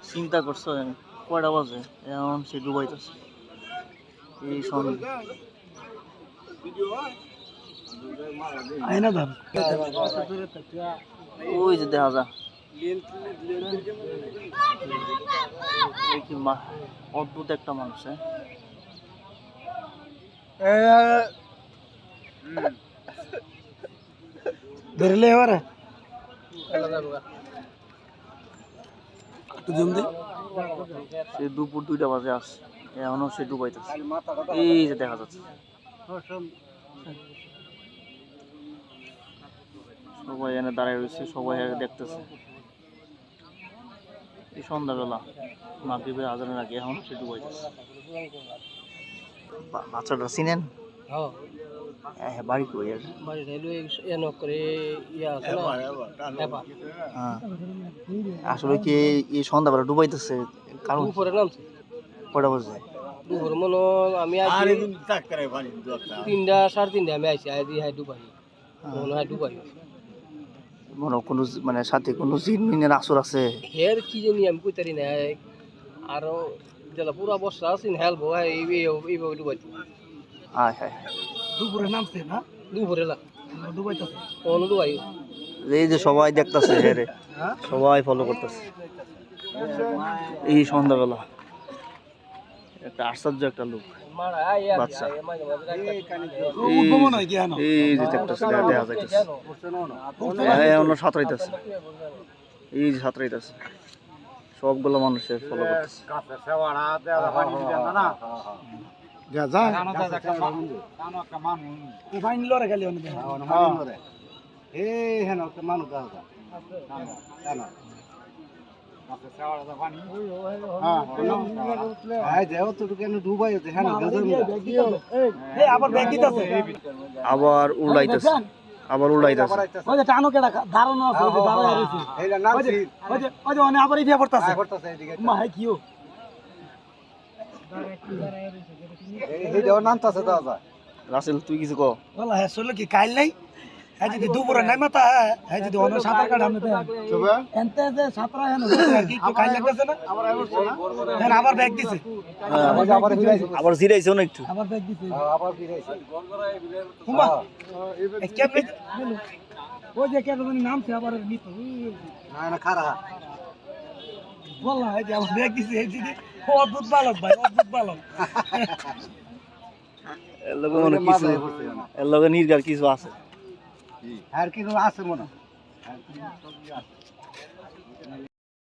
চিন্তা করছো কয়টা বাজে এখন সে ডুবাইতেছে এই ওই যে দেখা যা অদ্ভুত একটা মানুষ ধরলে এবারে সে দুপুর 2টা বাজে আসছে এখনো সে ডুবাইতেছে এই যে দেখা যাচ্ছে সবাই এনে দাঁড়ায় রয়েছে সবাই দেখতেছে এই সন্ধ্যাবেলা মাগরিবের আজানের আগে এখনো সে ডুবাইতেছে বাচ্চাটা চিনেন হ্যাঁ বাড়ি কই আসলে কি এই সন্ধ্যাবেলা ডুবাইতেছে কারণ উপরে নামছে কয়টা বাজে দুপুর মনে আমি আসি 3টা 3:30 আমি আইছি আই দি হাই ডুবাই মনে হয় ডুবাই মনে কোনো মানে সাথে কোনো জিনের আসর আছে হের কি জানি আমি কইতারি না আর যেটা পুরা বর্ষা আছে হেলবো এইভাবে ডুবাইতে হায় হায় দুপুরে নামছে না দুপুরে না ডুবাইতেছে কোনো ডুবাই এই যে সবাই দেখতেছে হেরে সবাই ফলো করতেছে এই সন্ধ্যাবেলা একটা আশ্চর্য একটা লোক বাচ্চা এই যে দেখতেছে দেখা যাইতেছে অন্য সাঁতরাইতেছে এই যে সাঁতরাইতেছে সবগুলো মানুষের ফলো করতেছে আবার উড়াইতেছে আবার উড়াইতেছে ওই যে টানো কেডা দাঁড়ানো আছে ওই যে দাঁড়ায় আছে এইলা নামছি ওই যে মানে আবার এই বিয়া করতেছে এদিকে মা হে কিও এই দেও নামতাছে দাদা রাসেল তুই কিছু কও বলা হে চলো কি কাইল নাই হ্যাঁ যদি দুপুরে নাই মাতা হ্যাঁ যদি অন্য সাঁতার কাটা আমি এনতে যে সাঁতরা হেন আর কি কাইল লাগতেছে না হ্যাঁ আবার ব্যাগ দিছে আবার জিরাইছে না একটু আবার ব্যাগ দিছে আবার জিরাইছে হুমা কেমনে ওই যে কেন নামছে আবার নিত না না খারা বলা এই যে আবার ব্যাগ দিছে এই দিদি অদ্ভুত বালক ভাই অদ্ভুত বালক এর লগে মনে কিছু এর লগে নির্গার কিছু আছে আর কিছু আছে মনে